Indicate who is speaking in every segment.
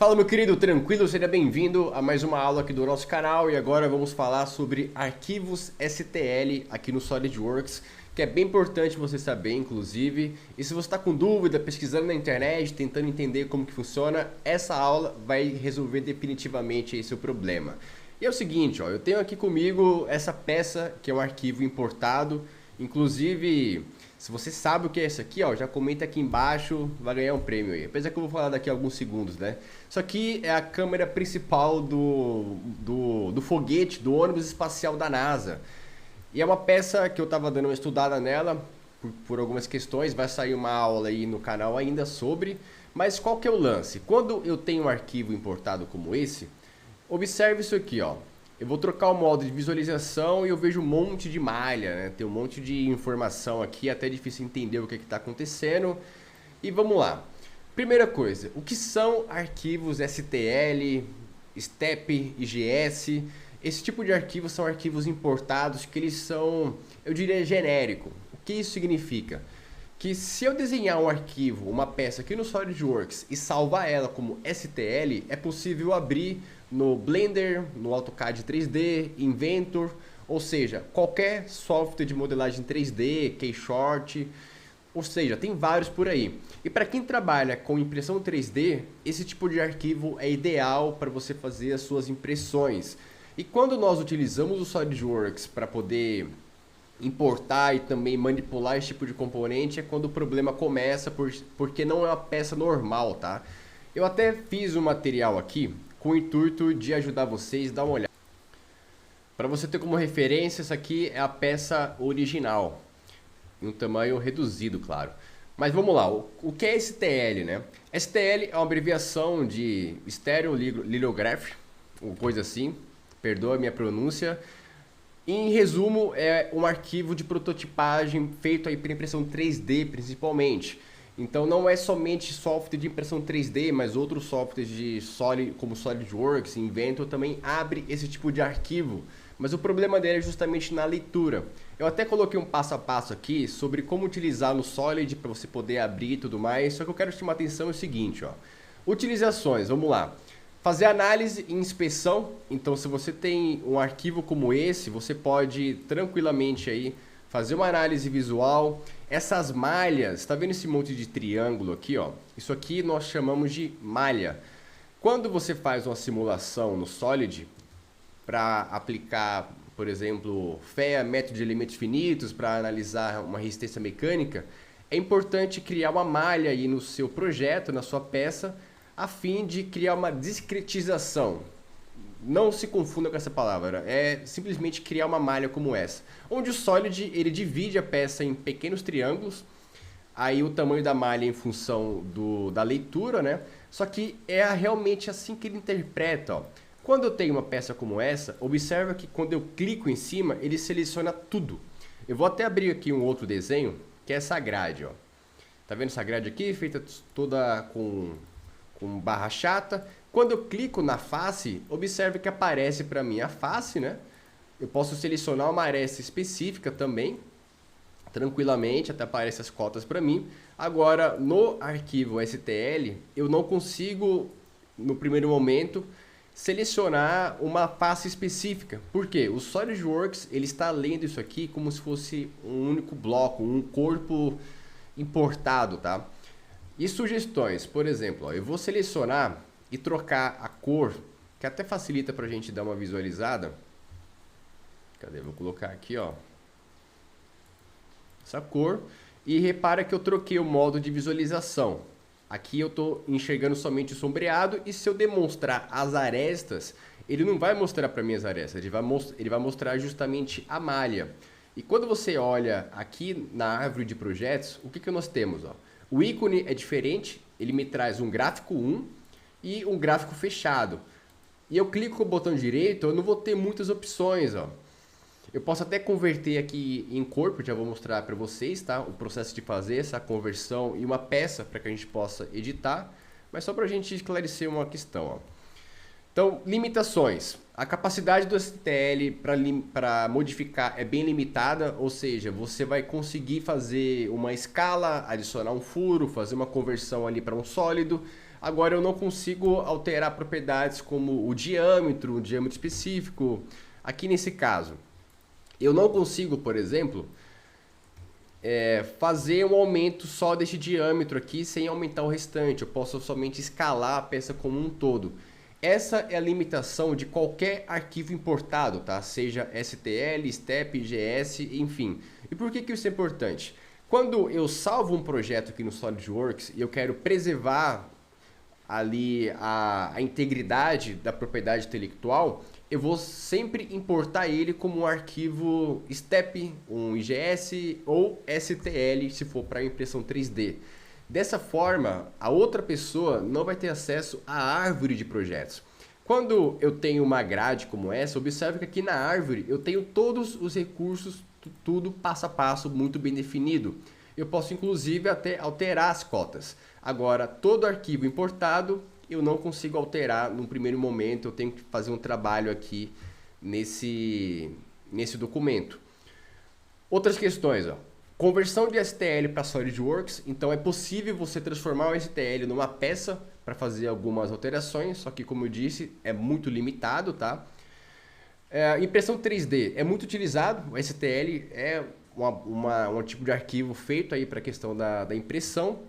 Speaker 1: Fala, meu querido, tranquilo? Seja bem-vindo a mais uma aula aqui do nosso canal e agora vamos falar sobre arquivos STL aqui no SolidWorks, que é bem importante você saber, inclusive. E se você está com dúvida, pesquisando na internet, tentando entender como que funciona, essa aula vai resolver definitivamente esse seu problema. E é o seguinte, ó, eu tenho aqui comigo essa peça que é um arquivo importado, inclusive... Se você sabe o que é isso aqui, ó, já comenta aqui embaixo, vai ganhar um prêmio aí. Apesar que eu vou falar daqui a alguns segundos, né? Isso aqui é a câmera principal do foguete, do ônibus espacial da NASA. E é uma peça que eu estava dando uma estudada nela, por algumas questões, vai sair uma aula aí no canal ainda sobre. Mas qual que é o lance? Quando eu tenho um arquivo importado como esse, observe isso aqui, ó. Eu vou trocar o modo de visualização e eu vejo um monte de malha, né? Tem um monte de informação aqui, até difícil entender o que está acontecendo. E vamos lá. Primeira coisa, o que são arquivos STL, STEP, IGS? Esse tipo de arquivos são arquivos importados que eles são, eu diria, genérico. O que isso significa? Que se eu desenhar um arquivo, uma peça aqui no SolidWorks e salvar ela como STL, é possível abrir no Blender, no AutoCAD 3D, Inventor, ou seja, qualquer software de modelagem 3D, Keyshot, ou seja, tem vários por aí. E para quem trabalha com impressão 3D, esse tipo de arquivo é ideal para você fazer as suas impressões. E quando nós utilizamos o SolidWorks para poder importar e também manipular esse tipo de componente é quando o problema começa, porque não é uma peça normal, tá? Eu até fiz um material aqui com o intuito de ajudar vocês a dar uma olhada. Para você ter como referência, essa aqui é a peça original, em um tamanho reduzido, claro. Mas vamos lá, o que é STL, né? STL é uma abreviação de Stereolithography, ou coisa assim, perdoa a minha pronúncia. Em resumo, é um arquivo de prototipagem feito aí para impressão 3D principalmente. Então não é somente software de impressão 3D, mas outros softwares como SolidWorks, Inventor também abre esse tipo de arquivo. Mas o problema dele é justamente na leitura. Eu até coloquei um passo a passo aqui sobre como utilizar no Solid para você poder abrir e tudo mais, só que eu quero chamar a atenção é o seguinte, ó. Utilizações, vamos lá. Fazer análise e inspeção, então se você tem um arquivo como esse, você pode tranquilamente aí fazer uma análise visual. Essas malhas, tá vendo esse monte de triângulo aqui, ó? Isso aqui nós chamamos de malha. Quando você faz uma simulação no Solid para aplicar, por exemplo, FEA, método de elementos finitos, para analisar uma resistência mecânica, é importante criar uma malha aí no seu projeto, na sua peça, a fim de criar uma discretização. Não se confunda com essa palavra, é simplesmente criar uma malha como essa. Onde o Solid ele divide a peça em pequenos triângulos, aí o tamanho da malha em função da leitura, né? Só que é realmente assim que ele interpreta, ó. Quando eu tenho uma peça como essa, observa que quando eu clico em cima, ele seleciona tudo. Eu vou até abrir aqui um outro desenho, que é essa grade, ó. Tá vendo essa grade aqui, feita toda com barra chata? Quando eu clico na face, observe que aparece para mim a face, né? Eu posso selecionar uma aresta específica também, tranquilamente, até aparece as cotas para mim. Agora, no arquivo STL, eu não consigo, no primeiro momento, selecionar uma face específica. Por quê? O SolidWorks ele está lendo isso aqui como se fosse um único bloco, um corpo importado, tá? E sugestões, por exemplo, ó, eu vou selecionar e trocar a cor, que até facilita para a gente dar uma visualizada. Cadê? Vou colocar aqui, ó, essa cor. E repara que eu troquei o modo de visualização. Aqui eu estou enxergando somente o sombreado e se eu demonstrar as arestas, ele não vai mostrar para mim as arestas, ele vai mostrar justamente a malha. E quando você olha aqui na árvore de projetos, o que nós temos, ó? O ícone é diferente, ele me traz um gráfico 1 e um gráfico fechado. E eu clico com o botão direito, eu não vou ter muitas opções, ó. Eu posso até converter aqui em corpo, já vou mostrar para vocês, tá? O processo de fazer essa conversão e uma peça para que a gente possa editar, mas só para a gente esclarecer uma questão, ó. Então, limitações. A capacidade do STL para modificar é bem limitada, ou seja, você vai conseguir fazer uma escala, adicionar um furo, fazer uma conversão ali para um sólido. Agora eu não consigo alterar propriedades como o diâmetro específico. Aqui nesse caso, eu não consigo, por exemplo, fazer um aumento só deste diâmetro aqui sem aumentar o restante. Eu posso somente escalar a peça como um todo. Essa é a limitação de qualquer arquivo importado, tá? Seja STL, STEP, GS, enfim. E por que isso é importante? Quando eu salvo um projeto aqui no SolidWorks e eu quero preservar ali a integridade da propriedade intelectual, eu vou sempre importar ele como um arquivo STEP, um IGS ou STL, se for para impressão 3D. Dessa forma, a outra pessoa não vai ter acesso à árvore de projetos. Quando eu tenho uma grade como essa, observe que aqui na árvore eu tenho todos os recursos, tudo passo a passo, muito bem definido. Eu posso inclusive até alterar as cotas. Agora, todo arquivo importado eu não consigo alterar no primeiro momento, eu tenho que fazer um trabalho aqui nesse documento. Outras questões, ó. Conversão de STL para SolidWorks, então é possível você transformar o STL numa peça para fazer algumas alterações, só que como eu disse, é muito limitado, tá? Impressão 3D é muito utilizado, o STL é um tipo de arquivo feito aí para a questão da impressão.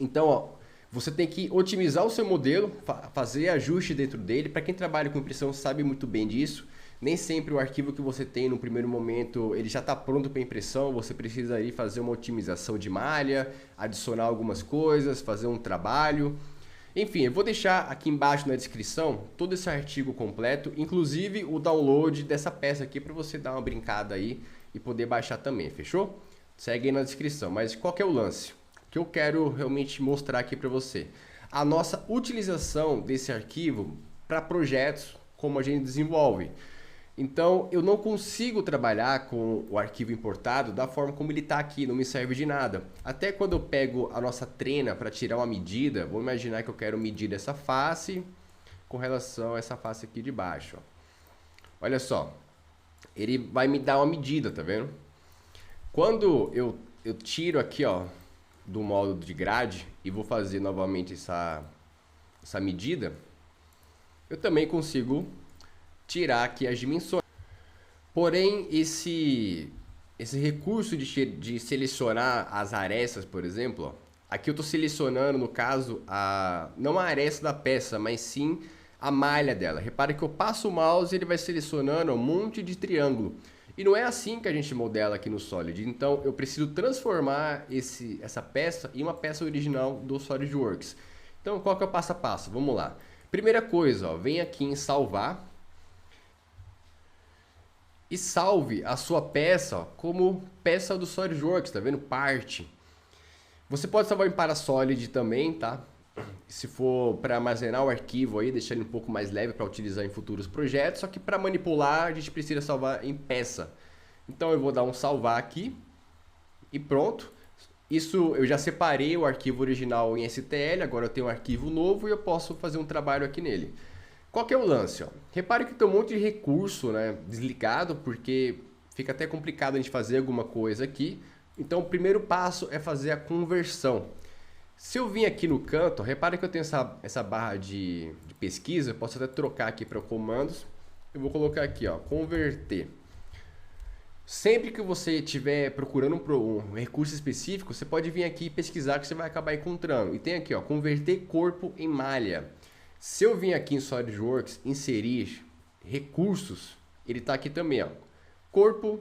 Speaker 1: Então, ó, você tem que otimizar o seu modelo, fazer ajuste dentro dele. Para quem trabalha com impressão sabe muito bem disso. Nem sempre o arquivo que você tem no primeiro momento ele já está pronto para impressão. Você precisa aí fazer uma otimização de malha, adicionar algumas coisas, fazer um trabalho. Enfim, eu vou deixar aqui embaixo na descrição todo esse artigo completo, inclusive o download dessa peça aqui para você dar uma brincada aí e poder baixar também, fechou? Segue aí na descrição. Mas qual que é o lance? Que eu quero realmente mostrar aqui para você. A nossa utilização desse arquivo para projetos como a gente desenvolve. Então, eu não consigo trabalhar com o arquivo importado da forma como ele está aqui, não me serve de nada. Até quando eu pego a nossa trena para tirar uma medida, vou imaginar que eu quero medir essa face com relação a essa face aqui de baixo. Ó. Olha só, ele vai me dar uma medida, tá vendo? Quando eu tiro aqui, ó, do módulo de grade e vou fazer novamente essa medida, eu também consigo tirar aqui as dimensões. Porém, esse recurso de selecionar as arestas, por exemplo, ó, aqui eu estou selecionando, no caso, não a aresta da peça, mas sim a malha dela. Repare que eu passo o mouse e ele vai selecionando um monte de triângulo. E não é assim que a gente modela aqui no Solid. Então, eu preciso transformar essa peça em uma peça original do SolidWorks. Então, qual que é o passo a passo? Vamos lá. Primeira coisa, ó, vem aqui em salvar. E salve a sua peça, ó, como peça do SolidWorks, tá vendo? Parte. Você pode salvar em Parasolid também, tá? Se for para armazenar o arquivo aí, deixar ele um pouco mais leve para utilizar em futuros projetos, só que para manipular a gente precisa salvar em peça. Então eu vou dar um salvar aqui e pronto. Isso eu já separei o arquivo original em STL, agora eu tenho um arquivo novo e eu posso fazer um trabalho aqui nele. Qual que é o lance? Ó? Repare que tem um monte de recurso, né, desligado, porque fica até complicado a gente fazer alguma coisa aqui. Então o primeiro passo é fazer a conversão. Se eu vim aqui no canto, repare que eu tenho essa barra de pesquisa, eu posso até trocar aqui para comandos. Eu vou colocar aqui, ó, converter. Sempre que você estiver procurando um recurso específico, você pode vir aqui e pesquisar que você vai acabar encontrando. E tem aqui, ó, converter corpo em malha. Se eu vim aqui em SolidWorks, inserir recursos, ele está aqui também, ó, corpo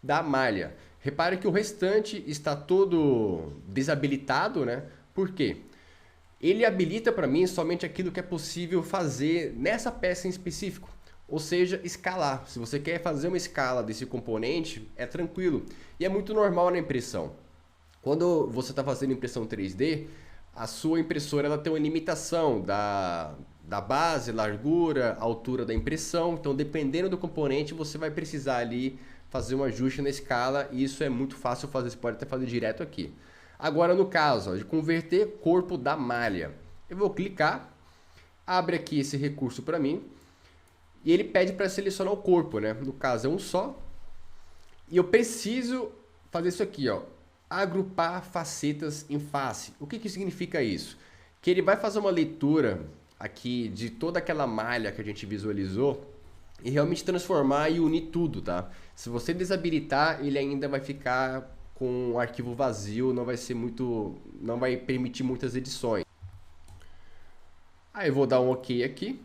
Speaker 1: da malha. Repare que o restante está todo desabilitado, né? Por quê? Ele habilita para mim somente aquilo que é possível fazer nessa peça em específico. Ou seja, escalar. Se você quer fazer uma escala desse componente, é tranquilo. E é muito normal na impressão. Quando você está fazendo impressão 3D, a sua impressora ela tem uma limitação da base, largura, altura da impressão. Então, dependendo do componente, você vai precisar ali fazer um ajuste na escala. E isso é muito fácil fazer. Você pode até fazer direto aqui. Agora, no caso, ó, de converter corpo da malha, eu vou clicar, abre aqui esse recurso para mim. E ele pede para selecionar o corpo, né? No caso é um só. E eu preciso fazer isso aqui, ó. Agrupar facetas em face. O que significa isso? que ele vai fazer uma leitura aqui de toda aquela malha que a gente visualizou e realmente transformar e unir tudo, tá? Se você desabilitar, ele ainda vai ficar com um arquivo vazio, não vai ser muito, não vai permitir muitas edições. Aí eu vou dar um OK aqui.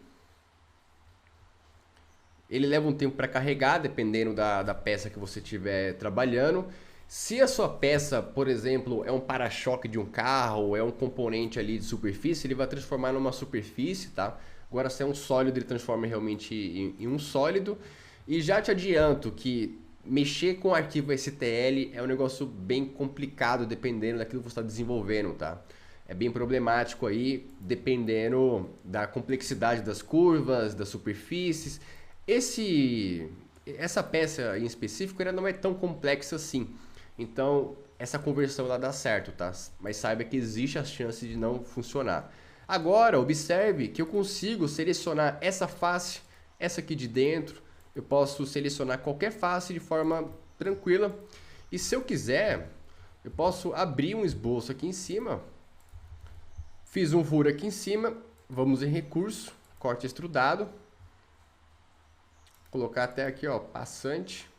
Speaker 1: Ele leva um tempo para carregar, dependendo da peça que você estiver trabalhando. Se a sua peça, por exemplo, é um para-choque de um carro, é um componente ali de superfície, ele vai transformar numa superfície, tá? Agora, se é um sólido, ele transforma realmente em um sólido. E já te adianto que mexer com arquivo STL é um negócio bem complicado, dependendo daquilo que você está desenvolvendo, tá? É bem problemático aí, dependendo da complexidade das curvas, das superfícies. Essa peça em específico ela não é tão complexa assim. Então, essa conversão ela dá certo, tá? Mas saiba que existe a chance de não funcionar. Agora, observe que eu consigo selecionar essa face, essa aqui de dentro. Eu posso selecionar qualquer face de forma tranquila. E se eu quiser, eu posso abrir um esboço aqui em cima. Fiz um furo aqui em cima. Vamos em recurso, corte extrudado. Colocar até aqui, ó, passante.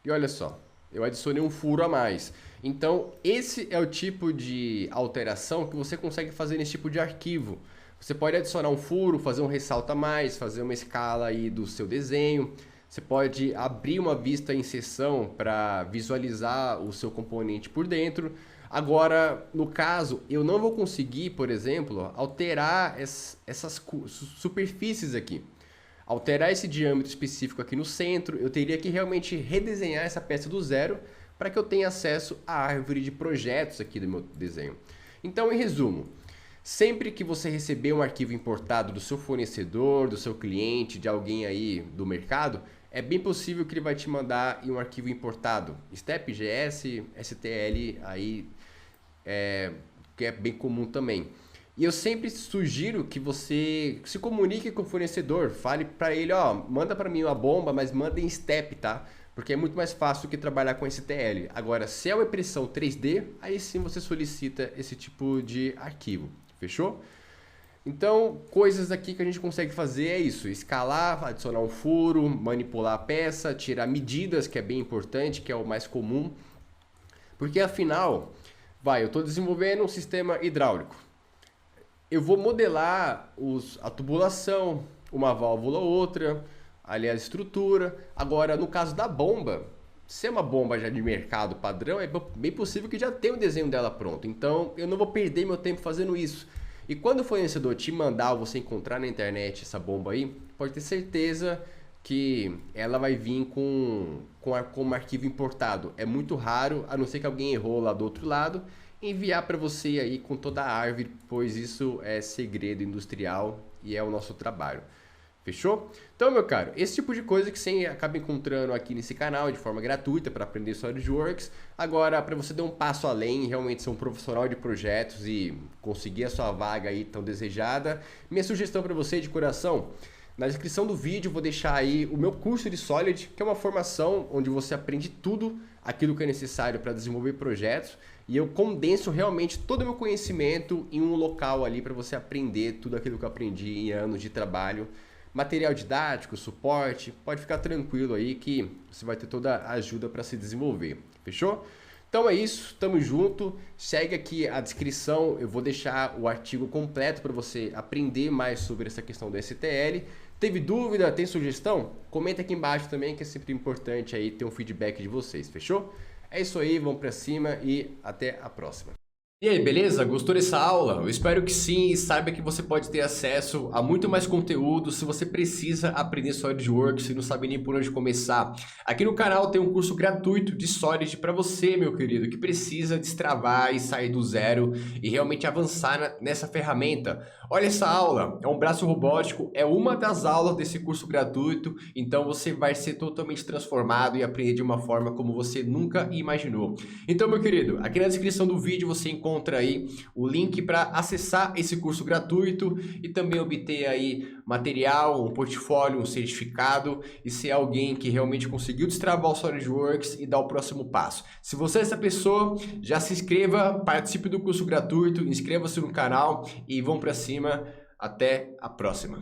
Speaker 1: E olha só, eu adicionei um furo a mais. Então, esse é o tipo de alteração que você consegue fazer nesse tipo de arquivo. Você pode adicionar um furo, fazer um ressalto a mais, fazer uma escala aí do seu desenho. Você pode abrir uma vista em seção para visualizar o seu componente por dentro. Agora, no caso, eu não vou conseguir, por exemplo, alterar essas superfícies aqui. Alterar esse diâmetro específico aqui no centro, eu teria que realmente redesenhar essa peça do zero para que eu tenha acesso à árvore de projetos aqui do meu desenho. Então, em resumo, sempre que você receber um arquivo importado do seu fornecedor, do seu cliente, de alguém aí do mercado, é bem possível que ele vai te mandar em um arquivo importado, STEP.js, STL, aí, que é bem comum também. E eu sempre sugiro que você se comunique com o fornecedor, fale para ele, ó, manda para mim uma bomba, mas manda em STEP, tá? Porque é muito mais fácil do que trabalhar com STL. Agora, se é uma impressão 3D, aí sim você solicita esse tipo de arquivo, fechou? Então, coisas aqui que a gente consegue fazer é isso, escalar, adicionar um furo, manipular a peça, tirar medidas, que é bem importante, que é o mais comum. Porque afinal, eu estou desenvolvendo um sistema hidráulico. Eu vou modelar a tubulação, uma válvula ou outra, ali a estrutura. Agora, no caso da bomba, se é uma bomba já de mercado padrão, é bem possível que já tenha o desenho dela pronto. Então, eu não vou perder meu tempo fazendo isso. E quando o fornecedor te mandar ou você encontrar na internet essa bomba aí, pode ter certeza que ela vai vir com um arquivo importado. É muito raro, a não ser que alguém errou lá do outro lado, enviar para você aí com toda a árvore, pois isso é segredo industrial e é o nosso trabalho. Fechou? Então, meu caro, esse tipo de coisa que você acaba encontrando aqui nesse canal de forma gratuita para aprender SolidWorks. Agora, para você dar um passo além, realmente ser um profissional de projetos e conseguir a sua vaga aí tão desejada, minha sugestão para você de coração, na descrição do vídeo eu vou deixar aí o meu curso de Solid, que é uma formação onde você aprende tudo aquilo que é necessário para desenvolver projetos. E eu condenso realmente todo o meu conhecimento em um local ali para você aprender tudo aquilo que eu aprendi em anos de trabalho. Material didático, suporte, pode ficar tranquilo aí que você vai ter toda a ajuda para se desenvolver, fechou? Então é isso, tamo junto, segue aqui a descrição, eu vou deixar o artigo completo para você aprender mais sobre essa questão do STL. Teve dúvida, tem sugestão? Comenta aqui embaixo também que é sempre importante aí ter um feedback de vocês, fechou? É isso aí, vamos para cima e até a próxima. E aí, beleza? Gostou dessa aula? Eu espero que sim e saiba que você pode ter acesso a muito mais conteúdo se você precisa aprender SolidWorks e não sabe nem por onde começar. Aqui no canal tem um curso gratuito de Solid para você, meu querido, que precisa destravar e sair do zero e realmente avançar nessa ferramenta. Olha essa aula, é um braço robótico, é uma das aulas desse curso gratuito, então você vai ser totalmente transformado e aprender de uma forma como você nunca imaginou. Então, meu querido, aqui na descrição do vídeo você encontra encontra aí o link para acessar esse curso gratuito e também obter aí material, um portfólio, um certificado e ser alguém que realmente conseguiu destravar o SolidWorks e dar o próximo passo. Se você é essa pessoa, já se inscreva, participe do curso gratuito, inscreva-se no canal e vamos para cima. Até a próxima.